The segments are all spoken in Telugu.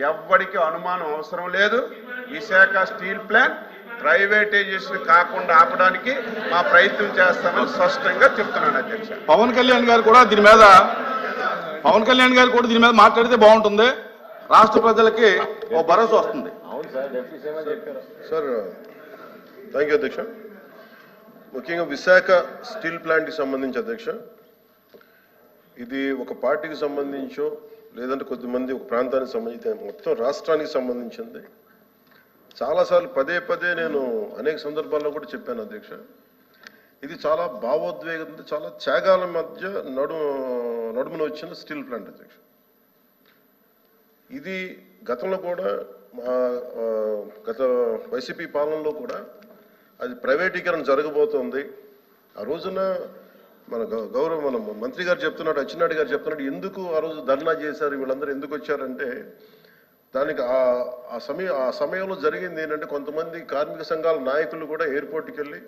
ఎవ్వడికి అనుమానం అవసరం లేదు. విశాఖ స్టీల్ ప్లాంట్ ప్రైవేటైజేషన్ కాకుండా ఆపడానికి మా ప్రయత్నం చేస్తామని స్పష్టంగా చెప్తున్నాను అధ్యక్ష. పవన్ కళ్యాణ్ గారు కూడా దీని మీద మాట్లాడితే బాగుంటుంది, రాష్ట్ర ప్రజలకి ఓ భరోసా వస్తుంది. సార్ థ్యాంక్ యూ అధ్యక్ష. ముఖ్యంగా విశాఖ స్టీల్ ప్లాంట్కి సంబంధించి అధ్యక్ష, ఇది ఒక పార్టీకి సంబంధించో లేదంటే కొద్దిమంది ఒక ప్రాంతానికి సంబంధించి మొత్తం రాష్ట్రానికి సంబంధించింది. చాలాసార్లు పదే పదే నేను అనేక సందర్భాల్లో కూడా చెప్పాను అధ్యక్ష. ఇది చాలా భావోద్వేగంతో చాలా త్యాగాల మధ్య నడుమున వచ్చిన స్టీల్ ప్లాంట్ అధ్యక్ష. ఇది గతంలో కూడా గత వైసీపీ పాలనలో కూడా అది ప్రైవేటీకరణ జరగబోతోంది. ఆ రోజున మన మన మంత్రి గారు చెప్తున్నాడు, అచ్చెన్నాయుడు గారు చెప్తున్నాడు, ఎందుకు ఆ రోజు ధర్నా చేశారు, వీళ్ళందరూ ఎందుకు వచ్చారంటే దానికి ఆ సమయంలో జరిగింది ఏంటంటే కొంతమంది కార్మిక సంఘాల నాయకులు కూడా ఎయిర్పోర్ట్కి వెళ్ళి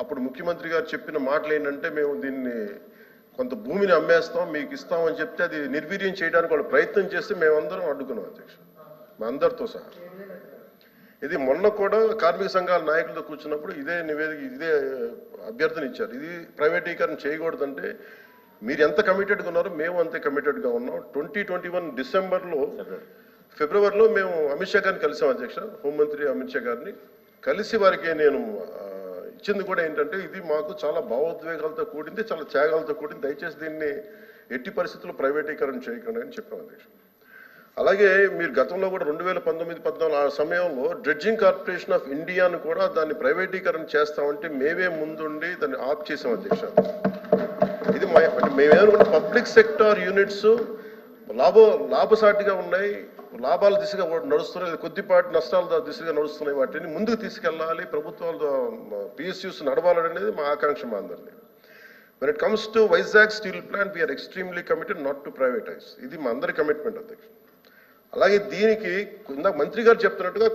అప్పుడు ముఖ్యమంత్రి గారు చెప్పిన మాటలు ఏంటంటే మేము దీన్ని కొంత భూమిని అమ్మేస్తాం మీకు ఇస్తామని చెప్తే అది నిర్వీర్యం చేయడానికి వాళ్ళు ప్రయత్నం చేస్తే మేమందరం అడ్డుకున్నాం అధ్యక్ష, మా అందరితో సహా. ఇది మొన్న కూడా కార్మిక సంఘాల నాయకులతో కూర్చున్నప్పుడు ఇదే నివేదిక ఇదే అభ్యర్థన ఇచ్చారు. ఇది ప్రైవేటీకరణ చేయకూడదంటే మీరు ఎంత కమిటెడ్గా ఉన్నారో మేము అంతే కమిటెడ్గా ఉన్నాం. 2021 ఫిబ్రవరిలో మేము అమిత్ షా గారిని కలిసాం అధ్యక్ష, హోంమంత్రి అమిత్ షా గారిని కలిసి వారికి నేను ఇచ్చింది కూడా ఏంటంటే ఇది మాకు చాలా భావోద్వేగాలతో కూడింది, చాలా త్యాగాలతో కూడింది, దయచేసి దీన్ని ఎట్టి పరిస్థితుల్లో ప్రైవేటీకరణ చేయకండి అని చెప్పాం అధ్యక్ష. అలాగే మీరు గతంలో కూడా 2019-14 ఆ సమయంలో డ్రెడ్జింగ్ కార్పొరేషన్ ఆఫ్ ఇండియాను కూడా దాన్ని ప్రైవేటీకరణ చేస్తామంటే మేమే ముందుండి దాన్ని ఆప్ చేసాం అధ్యక్ష. ఇది మేమేమనుకుంటే పబ్లిక్ సెక్టార్ యూనిట్స్ లాభసాటిగా ఉన్నాయి, లాభాల దిశగా నడుస్తున్నాయి, కొద్దిపాటి నష్టాల దిశగా నడుస్తున్నాయి, వాటిని ముందుకు తీసుకెళ్ళాలి, ప్రభుత్వాలు PSUs నడవాలనేది మా ఆకాంక్ష మా అందరినీ. When it comes to Vizag steel plant, we are extremely committed not to privatize. ఇది మా అందరి కమిట్మెంట్ అధ్యక్ష. అలాగే దీనికి ఇందాక మంత్రి గారు చెప్తున్నట్టుగా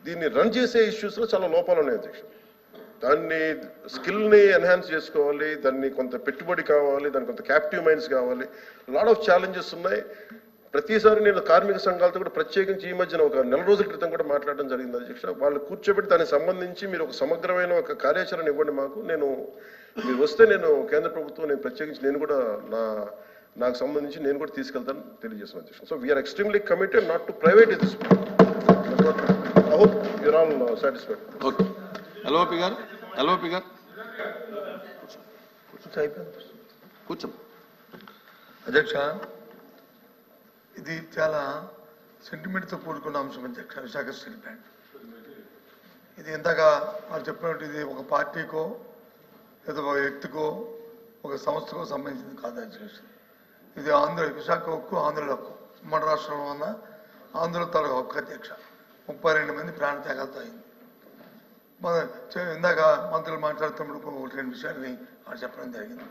దీన్ని రన్ చేసే ఇష్యూస్లో చాలా లోపాలు ఉన్నాయి అధ్యక్ష. దాన్ని స్కిల్ని ఎన్హాన్స్ చేసుకోవాలి, దాన్ని కొంత పెట్టుబడి కావాలి, దానికి కొంత క్యాప్టివ్ మైండ్స్ కావాలి, లాట్ ఆఫ్ ఛాలెంజెస్ ఉన్నాయి. ప్రతిసారి నేను కార్మిక సంఘాలతో కూడా ప్రత్యేకించి ఈ మధ్యన ఒక 4 రోజుల క్రితం కూడా మాట్లాడడం జరిగింది అధ్యక్ష. వాళ్ళు కూర్చోబెట్టి దానికి సంబంధించి మీరు ఒక సమగ్రమైన ఒక కార్యాచరణ ఇవ్వండి మాకు, మీరు వస్తే నేను కేంద్ర ప్రభుత్వం నేను ప్రత్యేకించి నేను కూడా నాకు సంబంధించి నేను కూడా తీసుకెళ్తాను తెలియజేస్తున్నాను అధ్యక్ష. So we are extremely committed not to private this. I hope you're all satisfied. Okay LOP గారు కూర్చో. అధ్యక్ష, ఇది చాలా సెంటిమెంట్తో కూడుకున్న అంశం అధ్యక్ష. విశాఖ స్టీల్ ప్లాంట్ ఇది ఇందాక వాళ్ళు చెప్పినట్టు ఇది ఒక పార్టీకో లేదా ఒక వ్యక్తికో ఒక సంస్థకో సంబంధించింది కాదు అధ్యక్ష. ఇది విశాఖ హక్కు, ఆంధ్రుల హక్కు, ఉమ్మడి రాష్ట్రంలో ఉన్న ఆంధ్రుల తాలూకు హక్కు అధ్యక్ష. 32 మంది ప్రాణత్యాగాలతో అయింది. ఇందాక మంత్రులు మాట్లాడుతున్నప్పుడు 1-2 విషయాన్ని వాళ్ళు చెప్పడం జరిగింది.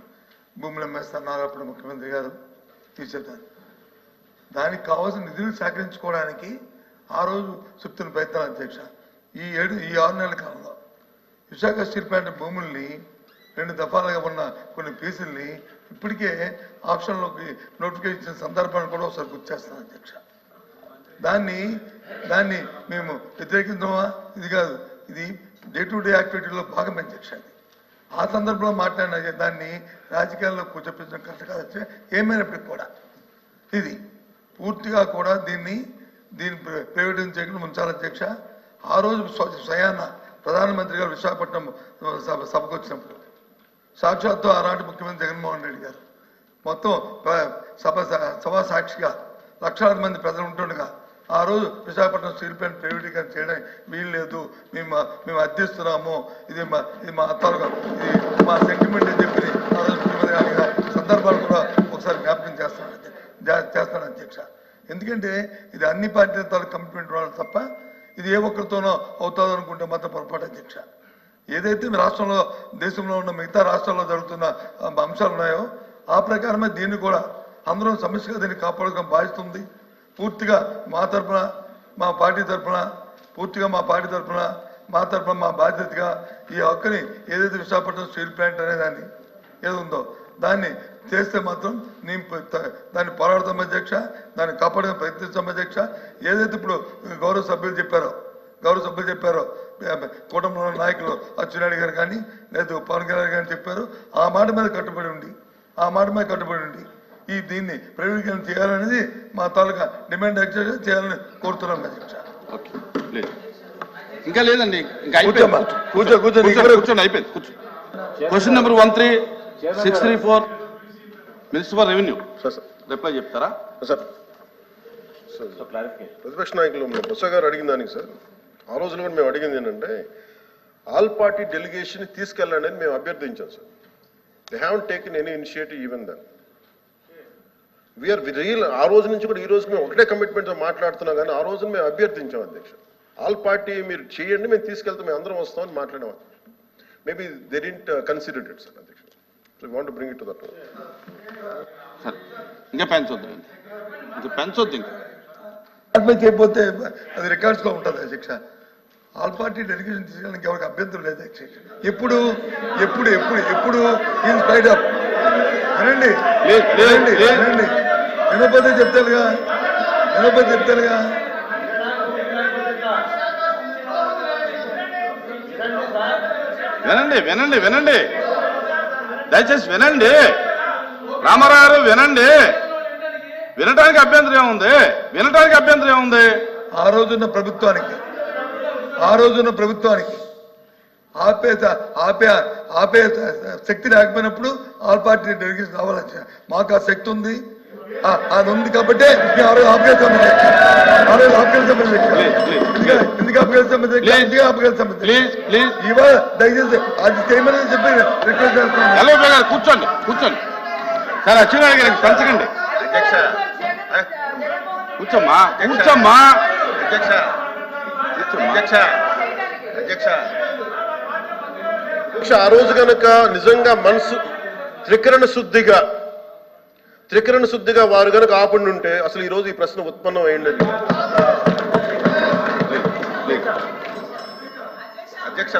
భూములు అమ్మేస్తున్నారు అప్పుడు ముఖ్యమంత్రి గారు తీసేద్దారు. దానికి కావాల్సిన నిధులు సేకరించుకోవడానికి ఆ రోజు చెప్తున్న ప్రయత్నాలు అధ్యక్ష. ఈ 6 నెలల కాలంలో విశాఖ స్టీల్ ప్లాంట్ భూముల్ని 2 దఫాలుగా ఉన్న కొన్ని పీసుల్ని ఇప్పటికే ఆప్షన్లోకి నోటిఫికేషన్ ఇచ్చిన సందర్భాన్ని కూడా ఒకసారి గుర్తు చేస్తాను అధ్యక్ష. దాన్ని మేము వ్యతిరేకించమా? ఇది కాదు, ఇది డే టు డే యాక్టివిటీలో భాగం అధ్యక్ష. అది ఆ సందర్భంలో మాట్లాడిన దాన్ని రాజకీయాల్లో కూర్చోపించడం కరెక్ట్ కాదు అధ్యక్ష. ఏమైనప్పటికీ కూడా ఇది పూర్తిగా కూడా దీన్ని ప్రైవేటైజ్ చేయకుండా ఉంచాలి అధ్యక్ష. ఆ రోజు స్వయాన ప్రధానమంత్రి గారు విశాఖపట్నం సభకు వచ్చినప్పుడు సాక్షాత్తు ఆనాటి ముఖ్యమంత్రి జగన్మోహన్ రెడ్డి గారు మొత్తం సభా సాక్షిగా లక్షలాది మంది ప్రజలు ఉంటుండగా ఆ రోజు విశాఖపట్నం స్టీల్ ప్లాంట్ ప్రైవేటీకరణ చేయడానికి వీలు లేదు, మేము అర్థిస్తున్నాము, ఇది మా తాలూకా ఇది మా సెంటిమెంట్ అని చెప్పి ఆ రోజు ముఖ్యమంత్రి గారి సందర్భాలు కూడా ఒకసారి జ్ఞాపకం చేస్తాను అధ్యక్ష. ఎందుకంటే ఇది అన్ని పార్టీల తాలూకు కమిట్మెంట్ వాళ్ళు తప్ప ఇది ఏ ఒక్కరితోనో అవుతుందో అనుకుంటే మాత్రం పొరపాటు అధ్యక్ష. ఏదైతే రాష్ట్రంలో దేశంలో ఉన్న మిగతా రాష్ట్రాల్లో జరుగుతున్న అంశాలు ఉన్నాయో ఆ ప్రకారమే దీన్ని కూడా అందరం సమస్యగా దీన్ని కాపాడుకోవడం బాధిస్తుంది. పూర్తిగా మా తరఫున మా పార్టీ తరఫున మా బాధ్యతగా ఈ హక్కుని ఏదైతే విశాఖపట్నం స్టీల్ ప్లాంట్ అనేదాన్ని ఏది ఉందో దాన్ని చేస్తే మాత్రం నేను దాన్ని పోరాడతాం అధ్యక్ష, దాన్ని కాపాడడం ప్రయత్నిస్తాం అధ్యక్ష. ఏదైతే ఇప్పుడు గౌరవ సభ్యులు చెప్పారో కుటుంబంలో నాయకులు అచ్చెన్నాయుడు గారు కానీ లేదా పవన్ కళ్యాణ్ గారు చెప్పారు, ఆ మాట మీద కట్టుబడి ఉండి ఈ దీన్ని ప్రైవేటీకరణ చేయాలనేది మా తాలూకా డిమాండ్ ఎక్సర్సైజ్ చేయాలని కోరుతున్నాం అధ్యక్ష. ఇంకా లేదండి, ఇంకా కూర్చోండి, అయిపోయింది. Question number 13634 minister for revenue reply చెప్తారా సార్? ప్రతిపక్ష నాయకులు బొత్స గారు అడిగిన దానికి సార్, ఆ రోజున కూడా మేము అడిగింది ఏంటంటే ఆల్ పార్టీ డెలిగేషన్ తీసుకెళ్ళండి అని మేము అభ్యర్థించాం sir. They haven't taken any initiative even then. We are real. ఆ రోజు నుంచి కూడా ఈ రోజు మేము ఒకటే కమిట్మెంట్తో మాట్లాడుతున్నాం, కానీ ఆ రోజున మేము అభ్యర్థించాం అధ్యక్ష, ఆల్ పార్టీ మీరు చేయండి, మేము తీసుకెళ్తాం, మేము అందరం వస్తామని మాట్లాడాం. Maybe they didn't consider it sir అధ్యక్ష. So we want to bring it to that. ఇంకా పెంచొద్దు, ఇంకా చేయకపోతే అది రికార్డ్స్ లో ఉంటుంది అధ్యక్ష. ఆల్ పార్టీ డెలిగేషన్ తీసుకోవడానికి ఎవరికి అభ్యంతరం లేదు అధ్యక్ష. ఎప్పుడు ఇన్ స్పైట్ ఆఫ్ వినండి వినకపోతే చెప్తారుగా. వినండి దయచేసి వినండి. రామారావు గారు వినండి. వినటానికి అభ్యంతరం ఏముంది? ఆ రోజున్న ప్రభుత్వానికి ఆపే శక్తి లేకపోయినప్పుడు ఆల్ పార్టీ డెలిగేషన్ రావాలని మాకు ఆ శక్తి ఉంది, అది ఉంది కాబట్టి ఎందుకు ఆపగలుగుతాం? ఇవాళ దయచేసి అది చేయమని చెప్పి రిక్వెస్ట్ చేస్తున్నాను. కూర్చోండి సార్, అచ్చెన్నాయుడు గారికి పెంచకండి. కూర్చోమ్మా. ఆ రోజు కనుక నిజంగా మనసు త్రికరణ శుద్ధిగా వారు కనుక ఆపండి ఉంటే అసలు ఈ రోజు ఈ ప్రశ్న ఉత్పన్నం అయ్యిండేది. అధ్యక్ష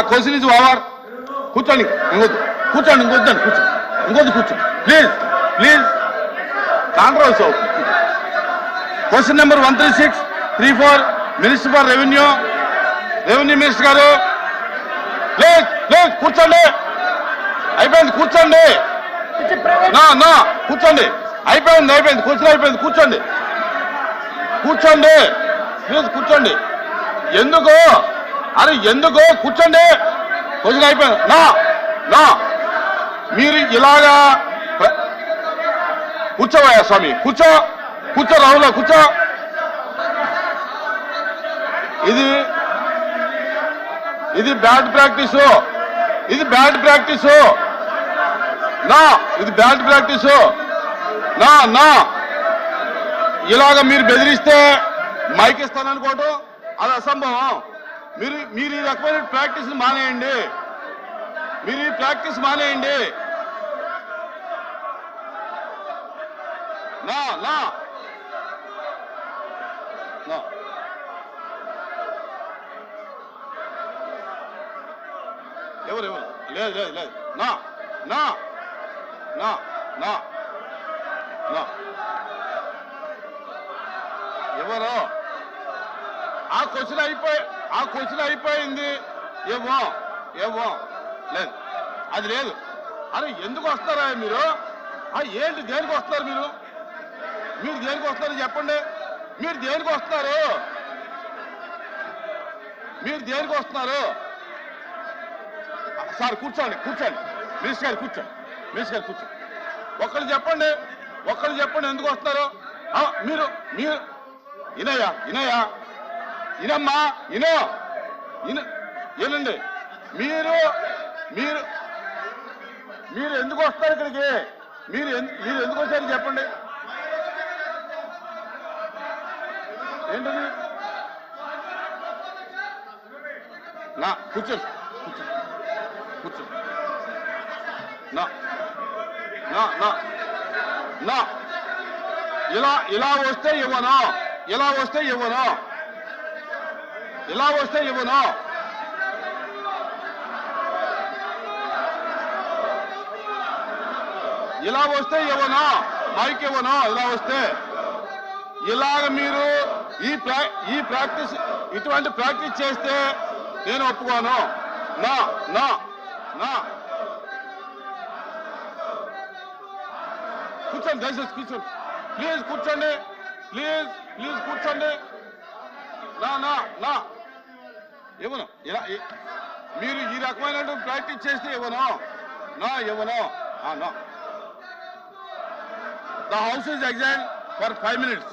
క్వశ్చన్ ఇస్ ఓవర్. కూర్చోండి, కూర్చోండి please controversy. Question number 13634 minister for revenue minister గారు ప్లీజ్ కూర్చోండి. అయిపోయింది, కూర్చోండి. కూర్చోండి, అయిపోయింది. క్వశ్చన్ అయిపోయింది, కూర్చోండి ప్లీజ్ కూర్చోండి. ఎందుకు కూర్చోండి? క్వశ్చన్ అయిపోయింది. మీరు ఇలాగా కూర్చోవయ్యా స్వామి, కూర్చో రాహుల్, కూర్చో. ఇది బ్యాడ్ ప్రాక్టీస్. ఇది బ్యాడ్ ప్రాక్టీస్. ఇలాగ మీరు బెదిరిస్తే మైక్ ఇస్తాననుకోవటం అది అసంభవం. మీరు ఈ రకమైన ప్రాక్టీస్ మానేయండి. ఎవరు లేదు ఎవరు? ఆ క్వశ్చన్ అయిపోయింది. ఏమో లేదు, అది లేదు. అరే ఎందుకు వస్తారా మీరు? ఏంటి, దేనికి వస్తున్నారు మీరు దేనికి వస్తారు చెప్పండి. మీరు దేనికి వస్తున్నారు? సార్ కూర్చోండి. మినిస్టర్ గారు కూర్చోండి. ఒక్కళ్ళు చెప్పండి ఎందుకు వస్తున్నారు? మీరు ఇనమ్మా ఏనండి. మీరు ఎందుకు వస్తారు ఇక్కడికి? మీరు ఎందుకు వచ్చారు చెప్పండి. ఏంటది? కూర్చోండి. ఇలా వస్తే ఇవ్వను. ఇలా వస్తే ఇవ్వను, మైక్ ఇవ్వను. ఇలా వస్తే ఇలాగ మీరు ఈ ప్రాక్టీస్ ఇటువంటి ప్రాక్టీస్ చేస్తే నేను ఒప్పుకోను. నా నా నా కూర్చోండి, దయచేసి కూర్చోండి, ప్లీజ్ కూర్చోండి, ప్లీజ్ కూర్చోండి. నా నా నా ఇవ్వను. ఇలా మీరు ఈ రకమైన ప్రాక్టీస్ చేస్తే ఇవ్వను, నా ఇవ్వను. No. The house is adjourned for 5 minutes.